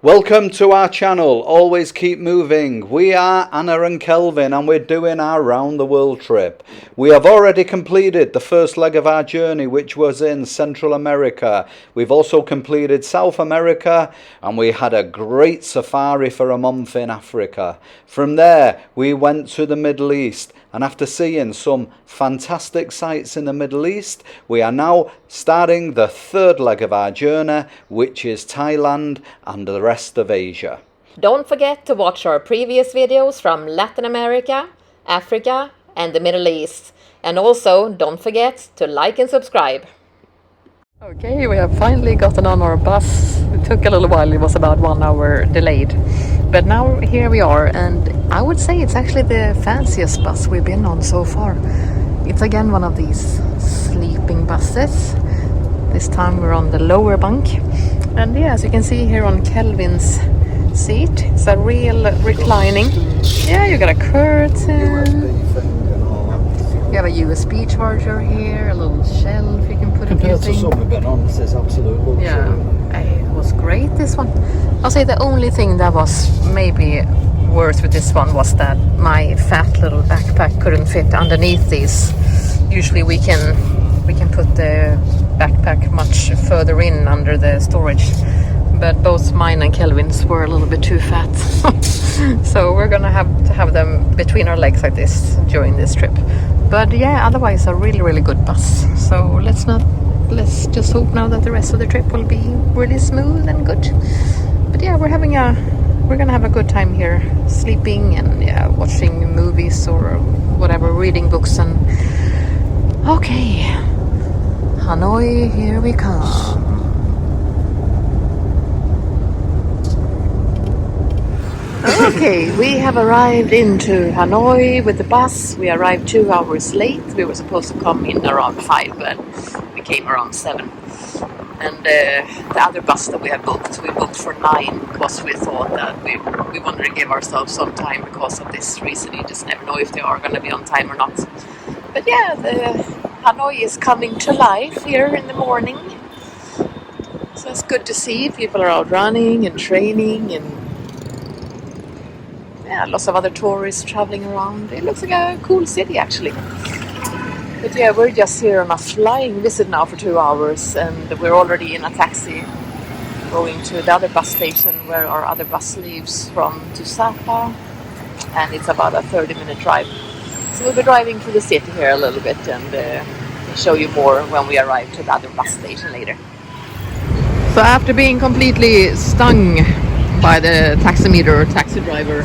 Welcome to our channel, Always Keep Moving. We are Anna and Kelvin and we're doing our round the world trip. We have already completed the first leg of our journey, which was in Central America. We've also completed South America and we had a great safari for a month in Africa. From there we went to the Middle East, and after seeing some fantastic sights in the Middle East, we are now starting the third leg of our journey, which is Thailand and the rest of Asia. Don't forget to watch our previous videos from Latin America, Africa and the Middle East. And also don't forget to like and subscribe. Okay, we have finally gotten on our bus. It took a little while, it was about 1 hour delayed. But now here we are, and I would say it's actually the fanciest bus we've been on so far. It's again one of these sleeping buses. This time we're on the lower bunk. And yeah, as you can see here on Kelvin's seat, it's a real reclining. Yeah, you got a curtain. You have a USB charger here, a little shelf you can put a few things. Compared to some we've been on, this is absolute luxury. Yeah, it was great, this one. I'll say the only thing that was maybe worse with this one was that my fat little backpack couldn't fit underneath these. Usually we can put the backpack much further in under the storage, but both mine and Kelvin's were a little bit too fat. So we're gonna have to have them between our legs like this during this trip. But yeah, otherwise a really good bus. So let's just hope now that the rest of the trip will be really smooth and good. But yeah, we're gonna have a good time here, sleeping and yeah, watching movies or whatever, reading books. And okay, Hanoi, here we come. Okay, we have arrived into Hanoi with the bus. We arrived 2 hours late. We were supposed to come in around 5, but we came around 7. And the other bus that we booked for 9 because we thought that we wanted to give ourselves some time because of this reason. You just never know if they are going to be on time or not. But yeah, the Hanoi is coming to life here in the morning. So it's good to see. People are out running and training, and yeah, lots of other tourists traveling around. It looks like a cool city actually. But yeah, we're just here on a flying visit now for 2 hours, and we're already in a taxi going to the other bus station where our other bus leaves from to Sapa, and it's about a 30-minute drive. So we'll be driving through the city here a little bit and show you more when we arrive to the other bus station later. So after being completely stung by the taximeter or taxi driver,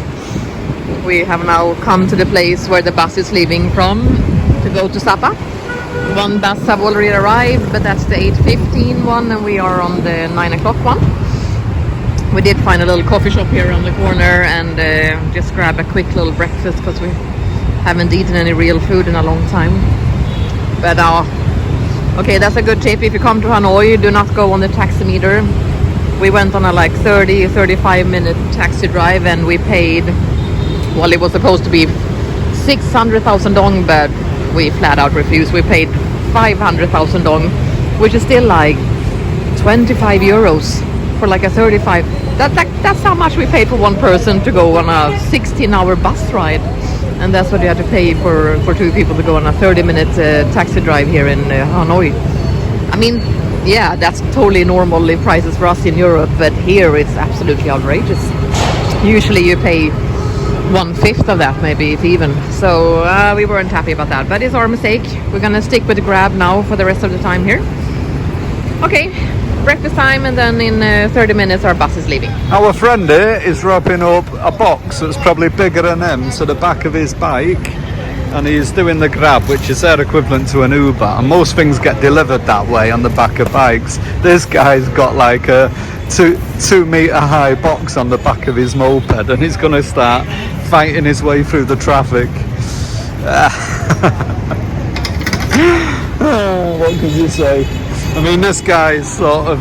we have now come to the place where the bus is leaving from to go to Sapa. One bus have already arrived, but that's the 8:15 one, and we are on the 9 o'clock one. We did find a little coffee shop here on the corner and just grab a quick little breakfast because we haven't eaten any real food in a long time. But okay, that's a good tip. If you come to Hanoi, do not go on the taximeter. We went on a like 30-35 minute taxi drive, and we paid, well, it was supposed to be 600,000 dong, but we flat out refused. We paid 500,000 dong, which is still like 25 euros for like a 35. That's how much we paid for one person to go on a 16-hour bus ride. And that's what you have to pay for 2 people to go on a 30-minute taxi drive here in Hanoi. I mean, yeah, that's totally normal prices for us in Europe, but here it's absolutely outrageous. Usually you pay 1/5 of that, maybe, if even. So we weren't happy about that, but it's our mistake. We're gonna stick with the Grab now for the rest of the time here. Okay, breakfast time, and then in 30 minutes our bus is leaving. Our friend here is wrapping up a box that's probably bigger than him to the back of his bike, and he's doing the Grab, which is their equivalent to an Uber, and most things get delivered that way on the back of bikes. This guy's got like a 2 meter high box on the back of his moped, and he's gonna start fighting his way through the traffic. Oh, what can you say? I mean, this guy's sort of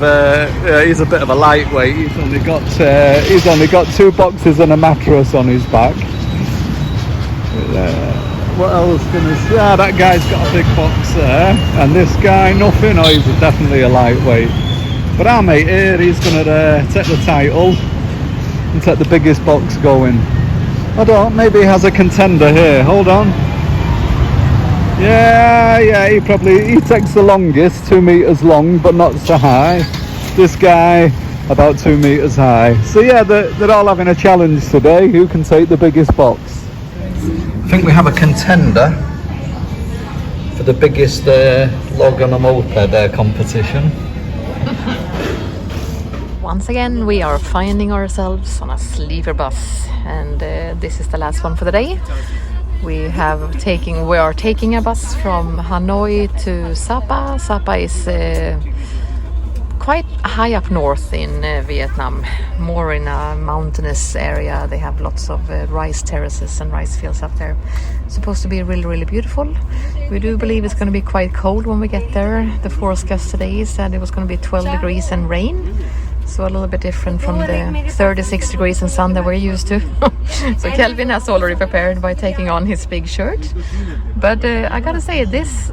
he's a bit of a lightweight. He's only got 2 boxes and a mattress on his back. What else can I say? Yeah, that guy's got a big box there, and this guy nothing. Oh, he's definitely a lightweight. But our mate here, he's gonna take the title. and take the biggest box going. I don't, maybe he has a contender here. Hold on. Yeah, he takes the longest, 2 meters long, but not so high. This guy, about 2 meters high. So yeah, they're all having a challenge today. Who can take the biggest box? I think we have a contender for the biggest log on a moped competition. Once again, we are finding ourselves on a sleeper bus, and this is the last one for the day. We are taking a bus from Hanoi to Sapa. Sapa is quite high up north in Vietnam, more in a mountainous area. They have lots of rice terraces and rice fields up there. It's supposed to be really, really beautiful. We do believe it's going to be quite cold when we get there. The forecast today said it was going to be 12 degrees and rain. So a little bit different from the 36 degrees and sun that we're used to. So Kelvin has already prepared by taking on his big shirt. But I gotta say, this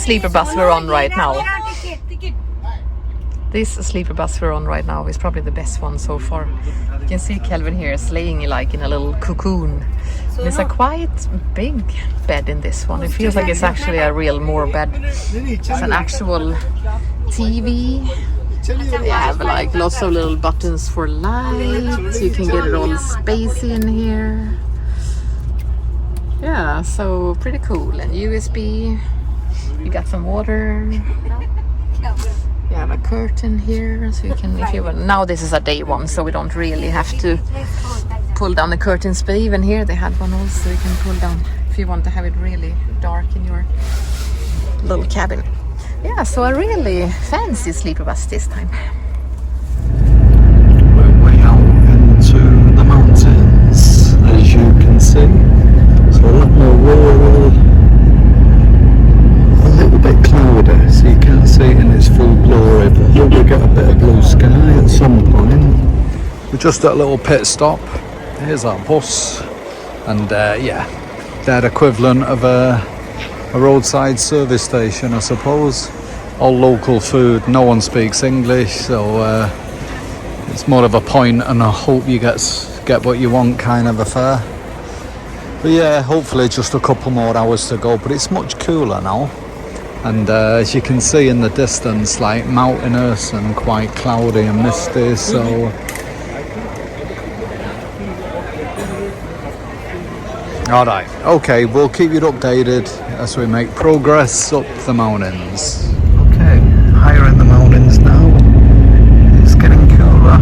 sleeper bus we're on right now, is probably the best one so far. You can see Kelvin here laying like in a little cocoon. There's a quite big bed in this one. It feels like it's actually a real more bed. It's an actual TV. They have like lots of little buttons for lights. You can get it all spacey in here. Yeah, so pretty cool. And USB. You got some water. You have a curtain here, so you can, if you want. Now this is a day one, so we don't really have to pull down the curtains. But even here they had one also. You can pull down if you want to have it really dark in your little cabin. Yeah, so a really fancy sleeper bus this time. We're way out into the mountains, as you can see. So a lot more rural, a little bit cloudy, so you can't see it in its full glory, but you'll get a bit of blue sky at some point. We're just at a little pit stop. Here's our bus, and yeah, that equivalent of a roadside service station, I suppose. All local food, no one speaks English, so it's more of a point and I hope you get what you want kind of affair. But yeah, hopefully just a couple more hours to go, but it's much cooler now. And as you can see in the distance, like mountainous and quite cloudy and misty, so alright, okay, we'll keep you updated as we make progress up the mountains. Okay, higher in the mountains now. It's getting cooler,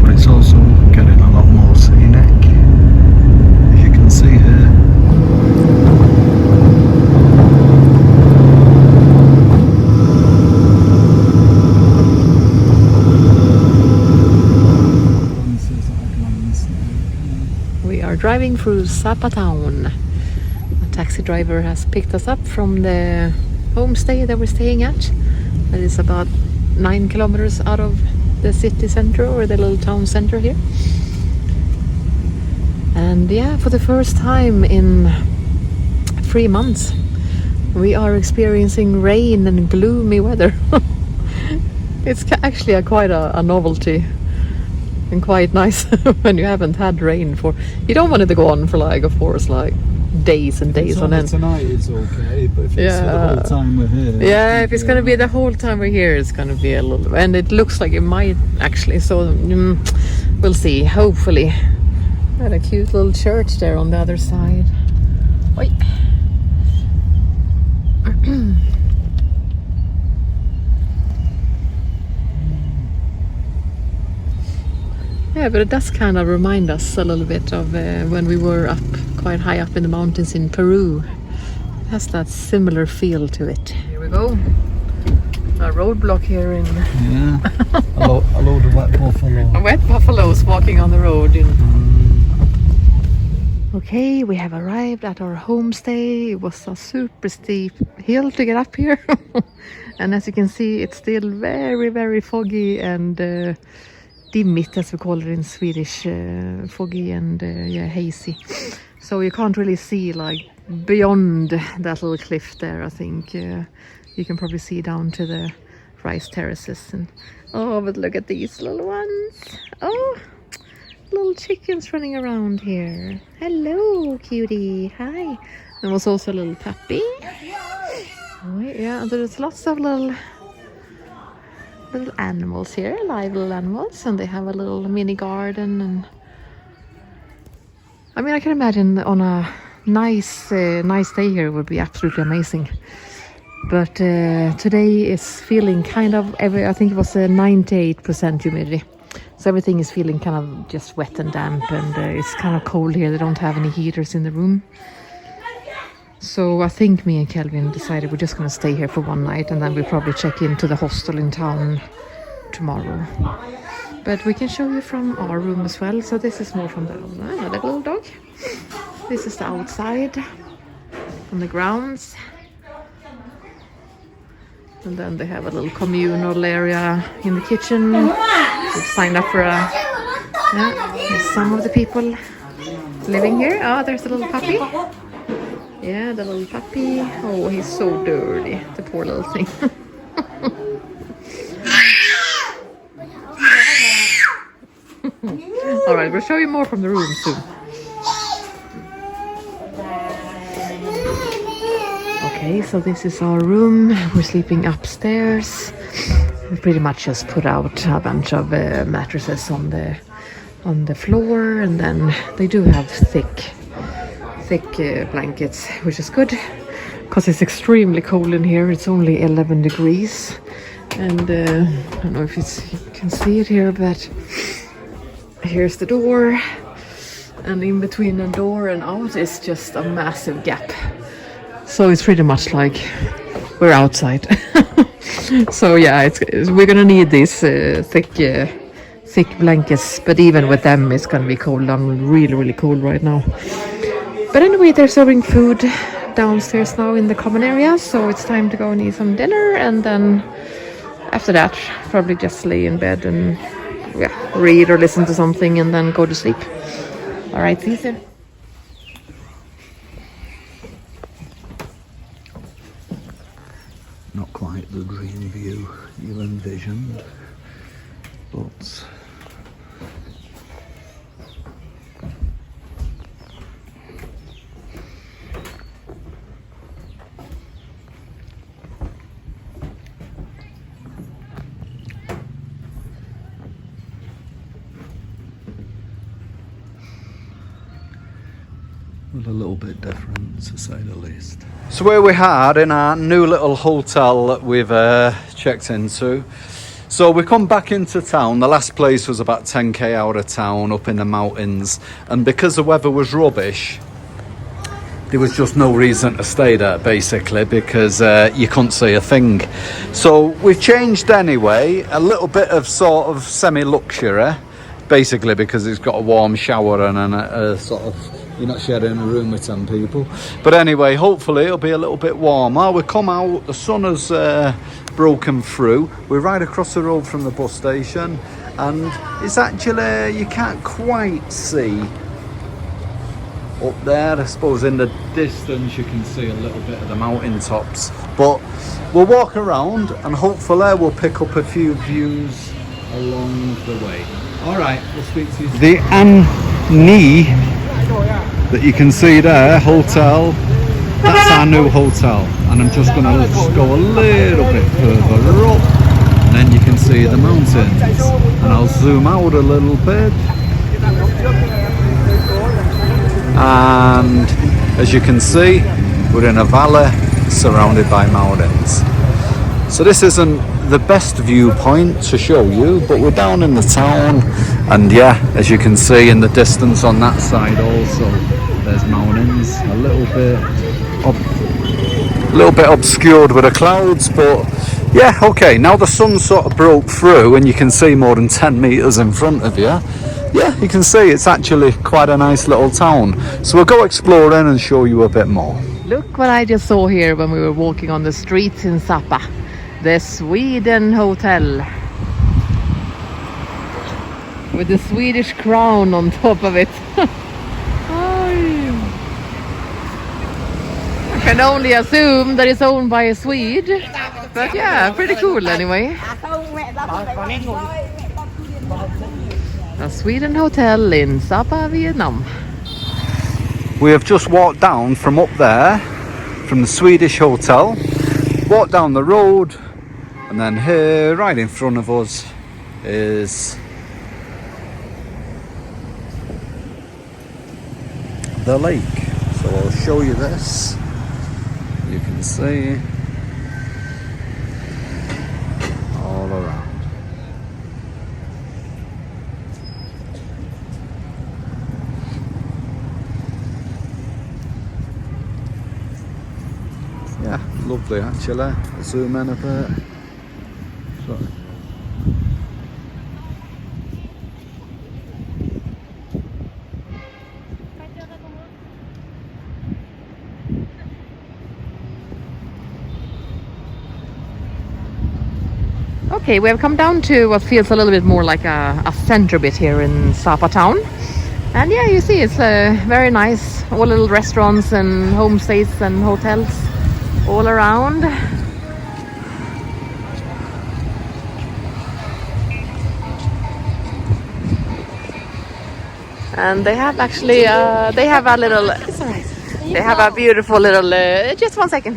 but it's also getting a lot more scenic, as you can see here. We are driving through Sapa town. A taxi driver has picked us up from the homestay that we're staying at. That is about 9 kilometers out of the city center, or the little town center here. And yeah, for the first time in 3 months, we are experiencing rain and gloomy weather. It's actually quite a novelty. And quite nice when you haven't had rain for. You don't want it to go on for like, of course, like days and days on end. Tonight it's okay, but if it's the whole time we're here. Yeah, if it's gonna be the whole time we're here, it's gonna be a little. And it looks like it might actually. So we'll see. Hopefully, got a cute little church there on the other side. Oi. Yeah, but it does kind of remind us a little bit of when we were quite high up in the mountains in Peru. It has that similar feel to it. Here we go. A roadblock here in... Yeah, a load of wet buffalo. Wet buffaloes walking on the road. Okay, we have arrived at our homestay. It was a super steep hill to get up here. And as you can see, it's still very, very foggy and... dimmigt, as we call it in Swedish, foggy and yeah, hazy. So you can't really see like beyond that little cliff there. I think you can probably see down to the rice terraces. And oh, but look at these little ones. Oh, little chickens running around here. Hello, cutie. Hi. There was also a little puppy. Oh, yeah, there's lots of little animals here, live little animals, and they have a little mini garden. And I mean, I can imagine on a nice day here it would be absolutely amazing. But today is feeling kind of, I think it was 98% humidity. So everything is feeling kind of just wet and damp, and it's kind of cold here. They don't have any heaters in the room. So I think me and Kelvin decided we're just going to stay here for one night, and then we'll probably check into the hostel in town tomorrow. But we can show you from our room as well. So this is more from the another little dog. This is the outside on the grounds. And then they have a little communal area in the kitchen. We've signed up for there's some of the people living here. Oh, there's a little puppy. Yeah, the little puppy. Oh, he's so dirty. The poor little thing. All right, we'll show you more from the room soon. Okay, so this is our room. We're sleeping upstairs. We pretty much just put out a bunch of mattresses on the floor, and then they do have thick blankets, which is good because it's extremely cold in here. It's only 11 degrees, and I don't know if you can see it here, but here's the door, and in between the door and out is just a massive gap. So it's pretty much like we're outside. So yeah, we're gonna need these thick blankets, but even with them it's gonna be cold. I'm really cold right now. But anyway, they're serving food downstairs now in the common area, so it's time to go and eat some dinner, and then after that probably just lay in bed and read or listen to something and then go to sleep. All right, see you soon. Not quite the green view you envisioned, but a little bit different, to say the least. So where we had in our new little hotel that we've checked into. So we come back into town. The last place was about 10k out of town, up in the mountains, and because the weather was rubbish, there was just no reason to stay there, basically, because you couldn't see a thing. So we've changed anyway, a little bit of sort of semi-luxury, basically because it's got a warm shower and a sort of, you're not sharing a room with 10 people. But anyway, hopefully it'll be a little bit warmer. We come out, the sun has broken through. We're right across the road from the bus station, and it's actually, you can't quite see up there. I suppose in the distance you can see a little bit of the mountain tops. But we'll walk around and hopefully we'll pick up a few views along the way. All right, we'll speak to you soon. The Annie that you can see there, hotel, that's our new hotel, and I'm just going to go a little bit further up, and then you can see the mountains, and I'll zoom out a little bit, and as you can see, we're in a valley surrounded by mountains. So this isn't the best viewpoint to show you, but we're down in the town, and yeah, as you can see in the distance on that side also, there's mountains, a little bit obscured with the clouds, but yeah, okay, now the sun sort of broke through and you can see more than 10 meters in front of you. Yeah, you can see it's actually quite a nice little town. So we'll go exploring and show you a bit more. Look what I just saw here when we were walking on the streets in Sapa. The Sweden Hotel. With the Swedish crown on top of it. I can only assume that it's owned by a Swede. But yeah, pretty cool anyway. A Sweden hotel in Sapa, Vietnam. We have just walked down from up there, from the Swedish hotel, walked down the road, and then here, right in front of us, is the lake. So I'll show you this. You can see all around. Yeah, lovely actually. I'll zoom in a bit. So. Okay, we have come down to what feels a little bit more like a center bit here in Sapa town. And yeah, you see it's very nice. All little restaurants and homestays and hotels all around. And they have actually, they have a little, it's alright. They have a beautiful little, just 1 second.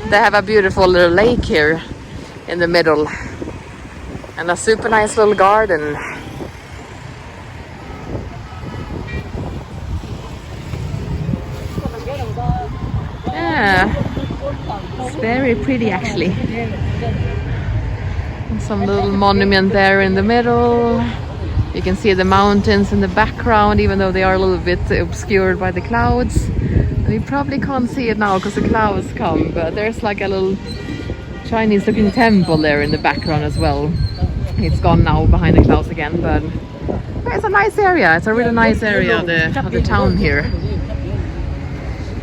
They have a beautiful little lake here in the middle. And a super nice little garden. Yeah, it's very pretty actually. And some little monument there in the middle. You can see the mountains in the background, even though they are a little bit obscured by the clouds. And you probably can't see it now because the clouds come, but there's like a little Chinese looking temple there in the background as well. It's gone now behind the clouds again, but it's a nice area. It's a really nice area of the town here.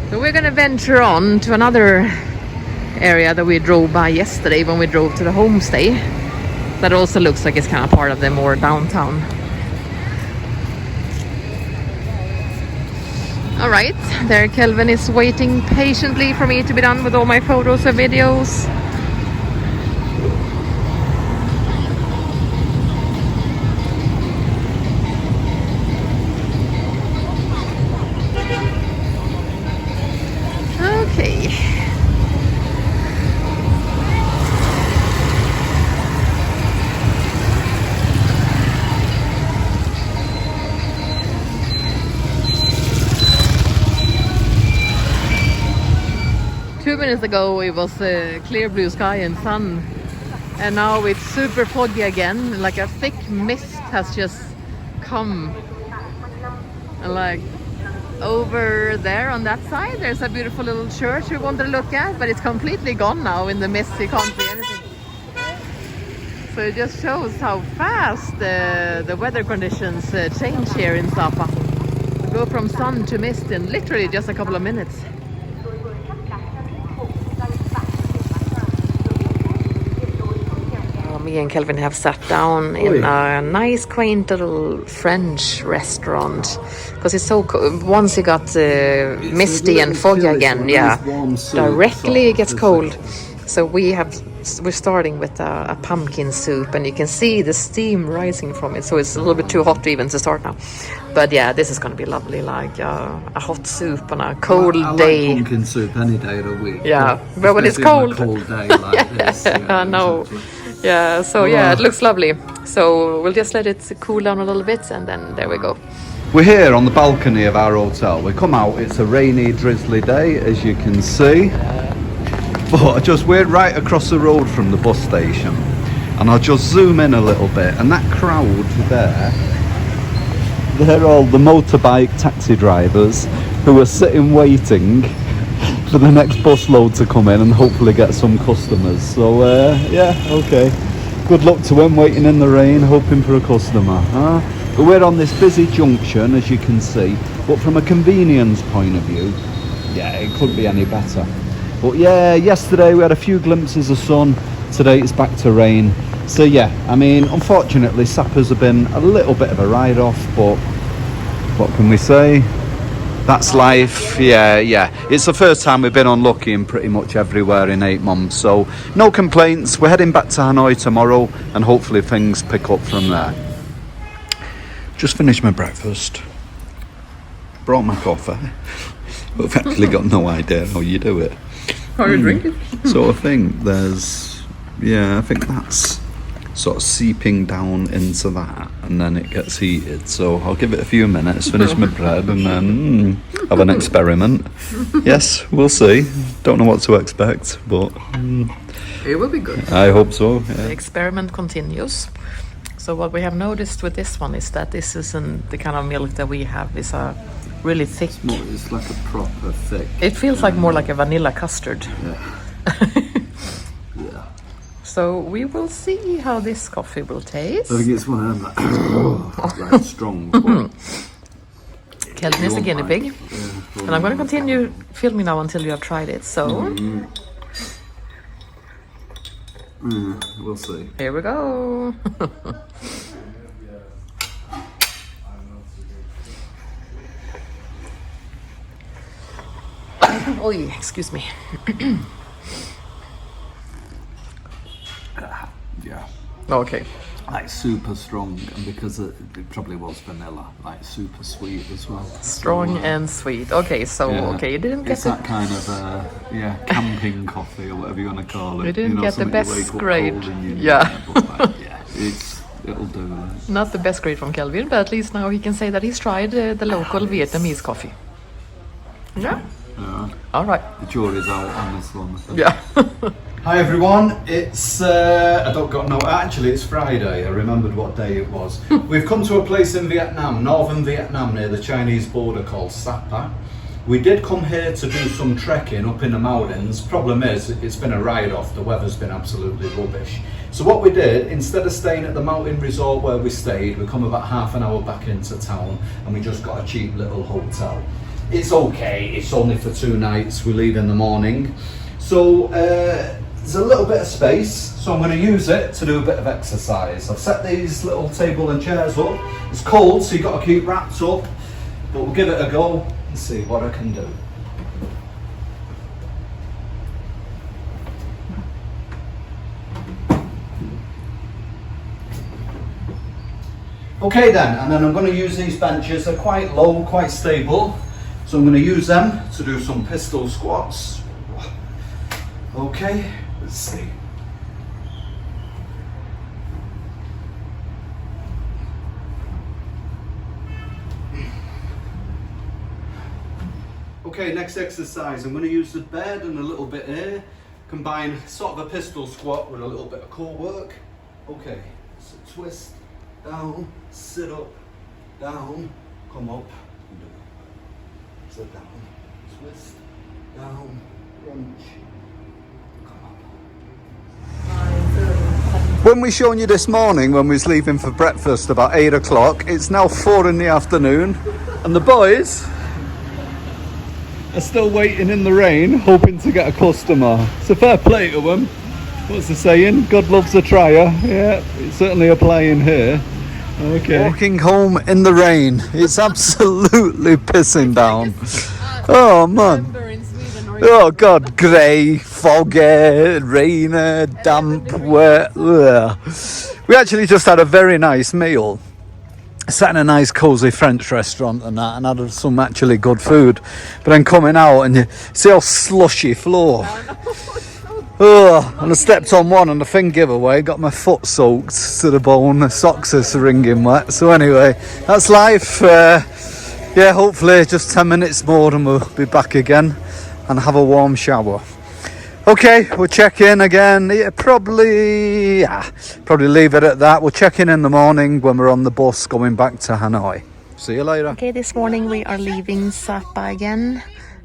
So we're gonna venture on to another area that we drove by yesterday when we drove to the homestay. That also looks like it's kind of part of the more downtown. All right, there Kelvin is waiting patiently for me to be done with all my photos and videos. Okay. Two minutes ago it was clear blue sky and sun, and now it's super foggy again. Like a thick mist has just come, and like over there on that side there's a beautiful little church we wanted to look at, but it's completely gone now in the mist. You can't see anything. So it just shows how fast the weather conditions change here in Sapa. We go from sun to mist in literally just a couple of minutes. Me and Kelvin have sat down in a nice quaint little French restaurant because it's so cold. Once it got misty and foggy again, yeah, directly it gets cold. So we're starting with a pumpkin soup, and you can see the steam rising from it. So it's a little bit too hot even to start now. But yeah, this is going to be lovely, like a hot soup on a cold day. I like pumpkin soup any day of the week. Yeah, but when it's cold. On a cold day like this. I know. Yeah, so yeah, it looks lovely. So we'll just let it cool down a little bit, and then there we go. We're here on the balcony of our hotel. We come out, it's a rainy, drizzly day, as you can see. But we're right across the road from the bus station. And I'll just zoom in a little bit. And that crowd there, they're all the motorbike taxi drivers who are sitting waiting for the next bus load to come in and hopefully get some customers. So yeah, okay, good luck to them waiting in the rain hoping for a customer, huh? But we're on this busy junction, as you can see, but from a convenience point of view, yeah, it couldn't be any better. But yeah, yesterday we had a few glimpses of sun, today it's back to rain. So yeah, I mean, unfortunately Sapa's have been a little bit of a write-off, but what can we say? That's life. Yeah. It's the first time we've been unlucky in pretty much everywhere in 8 months. So no complaints. We're heading back to Hanoi tomorrow and hopefully things pick up from there. just finished my breakfast. Brought my coffee. But I've actually got no idea how you do it. How you drink it? So I think there's, I think that's sort of seeping down into that, and then it gets heated. So I'll give it a few minutes, finish my bread, and then have an experiment. Yes, we'll see. Don't know what to expect, but It will be good. I hope so. The Yeah. experiment continues. So what we have noticed with this one is that this isn't the kind of milk that we have. It's a really thick. It's like a proper thick. It feels like more like a vanilla custard. Yeah. So we will see how this coffee will taste. I think it's one of them like strong. Kelvin is a guinea pig. And I'm going to continue filming now until you have tried it. So We'll see. here we go. Oh, excuse me. Yeah. Okay. Like super strong, and because it probably was vanilla, like super sweet as well. Strong and sweet. Okay, so you didn't get it's that kind of camping coffee or whatever you want to call it. You didn't get the something you best wake up grade. cold and you- Yeah. but it'll do. Not the best grade from Kelvin, but at least now he can say that he's tried the local Vietnamese coffee. Yeah. All right. The jury's out on this one. I think. Yeah. Hi everyone, it's actually it's Friday. I remembered what day it was. We've come to a place in Vietnam, northern Vietnam, near the Chinese border called Sapa. We did come here to do some trekking up in the mountains. Problem is, it's been a ride-off. The weather's been absolutely rubbish. So what we did, instead of staying at the mountain resort where we stayed, we come about half an hour back into town and we just got a cheap little hotel. It's okay, it's only for 2 nights. We leave in the morning. So there's a little bit of space, so I'm going to use it to do a bit of exercise. I've set these little table and chairs up. It's cold, so you've got to keep wrapped up, but we'll give it a go and see what I can do. Okay then, and then I'm going to use these benches. They're quite low, quite stable, so I'm going to use them to do some pistol squats. Okay, let's see. Okay, next exercise. I'm going to use the bed and a little bit here. Combine sort of a pistol squat with a little bit of core work. Okay, so twist, down, sit up, down, come up, and do it. Sit down, twist, down, crunch. When we shown you this morning when we was leaving for breakfast about 8 o'clock, it's now 4 in the afternoon and the boys are still waiting in the rain hoping to get a customer. It's a fair play to them. What's the saying? God loves a trier. Yeah, it's certainly applying here. Okay. Walking home in the rain. It's absolutely pissing down. Oh man. Oh god, grey, foggy, rainy, damp, wet. Ugh. We actually just had a very nice meal. Sat in a nice cosy French restaurant and that, and had some actually good food. But then coming out and you see how slushy floor. Oh, and I stepped on one and the thing gave away, got my foot soaked to the bone, the socks are wringing wet. So anyway, that's life. Yeah, hopefully just 10 minutes more and we'll be back again and have a warm shower. Okay, we'll check in again. Yeah, probably leave it at that. We'll check in the morning when we're on the bus going back to Hanoi. See you later. Okay, this morning we are leaving Sapa again.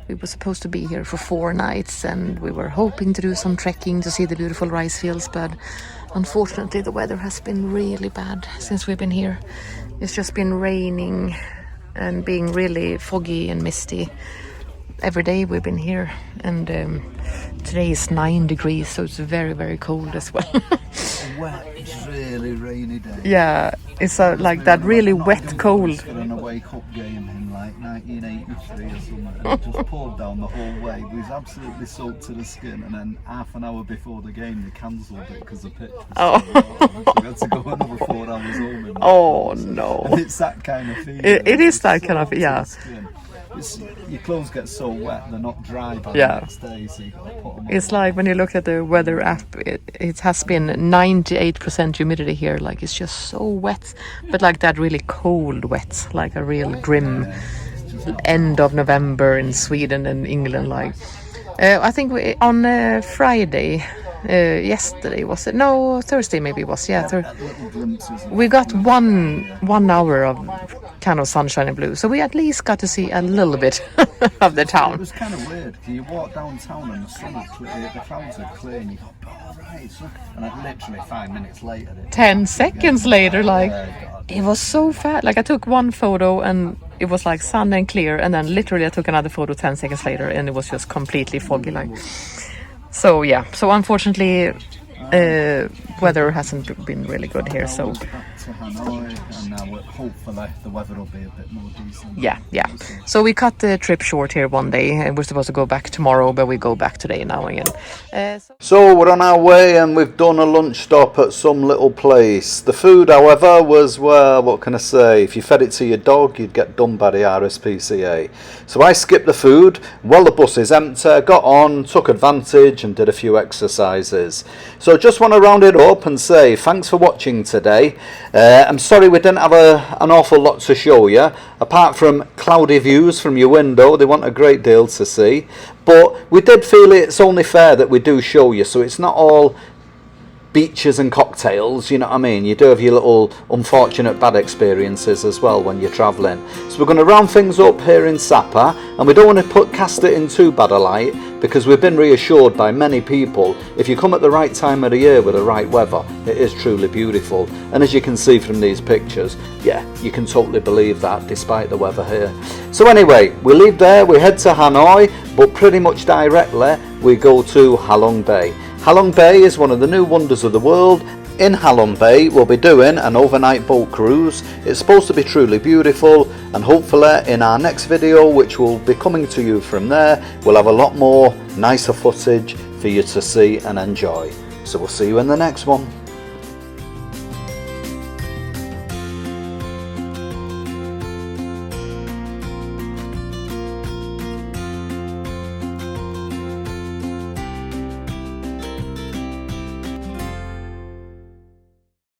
We were supposed to be here for 4 nights and we were hoping to do some trekking to see the beautiful rice fields, but unfortunately the weather has been really bad since we've been here. It's just been raining and being really foggy and misty every day we've been here, and today is 9 degrees, so it's very, very cold as well. wet, really rainy day. Yeah, it's like that really wet cold. For an away cup game in like 1983 or something, and it just poured down the whole way. We was absolutely soaked to the skin, and then half an hour before the game they cancelled it because the pitch was so warm. So we had to go another 4 hours home. Oh no! And it's that kind of feeling. It is that kind of, yeah. Your clothes get so wet they're not dry by the next day, so you gotta put them on. It's like when you look at the weather app, it has been 98% humidity here. Like it's just so wet, but like that really cold wet, like a real grim end of November in Sweden and England. Like I think on Friday. Yesterday was it? No, Thursday maybe it was. Yeah, we got one hour of kind of sunshine and blue, so we at least got to see a little bit of the town. It was kind of weird. You walk downtown and the sun is clear, the clouds are clear, and you go, oh right, and like literally 5 minutes later, 10 seconds later, like it was so fast. Like I took one photo and it was like sun and clear, and then literally I took another photo 10 seconds later, and it was just completely foggy, like. So yeah, so unfortunately weather hasn't been really good here, so hopefully the weather will be a bit more decent. Yeah. So we cut the trip short here one day, and we're supposed to go back tomorrow, but we go back today now again. So we're on our way, and we've done a lunch stop at some little place. The food, however, was, well, what can I say? If you fed it to your dog, you'd get done by the RSPCA. So I skipped the food. Well, the bus is empty. Got on, took advantage, and did a few exercises. So just want to round it up and say thanks for watching today. I'm sorry we didn't have an awful lot to show you, apart from cloudy views from your window. They want a great deal to see, but we did feel it's only fair that we do show you, so it's not all beaches and cocktails, you know what I mean? You do have your little unfortunate bad experiences as well when you're travelling. So we're going to round things up here in Sapa, and we don't want to cast it in too bad a light, because we've been reassured by many people, if you come at the right time of the year with the right weather, it is truly beautiful. And as you can see from these pictures, yeah, you can totally believe that despite the weather here. So anyway, we leave there, we head to Hanoi, but pretty much directly we go to Ha Long Bay. Ha Long Bay is one of the new wonders of the world. In Ha Long Bay we'll be doing an overnight boat cruise. It's supposed to be truly beautiful, and hopefully in our next video, which will be coming to you from there, we'll have a lot more nicer footage for you to see and enjoy. So we'll see you in the next one.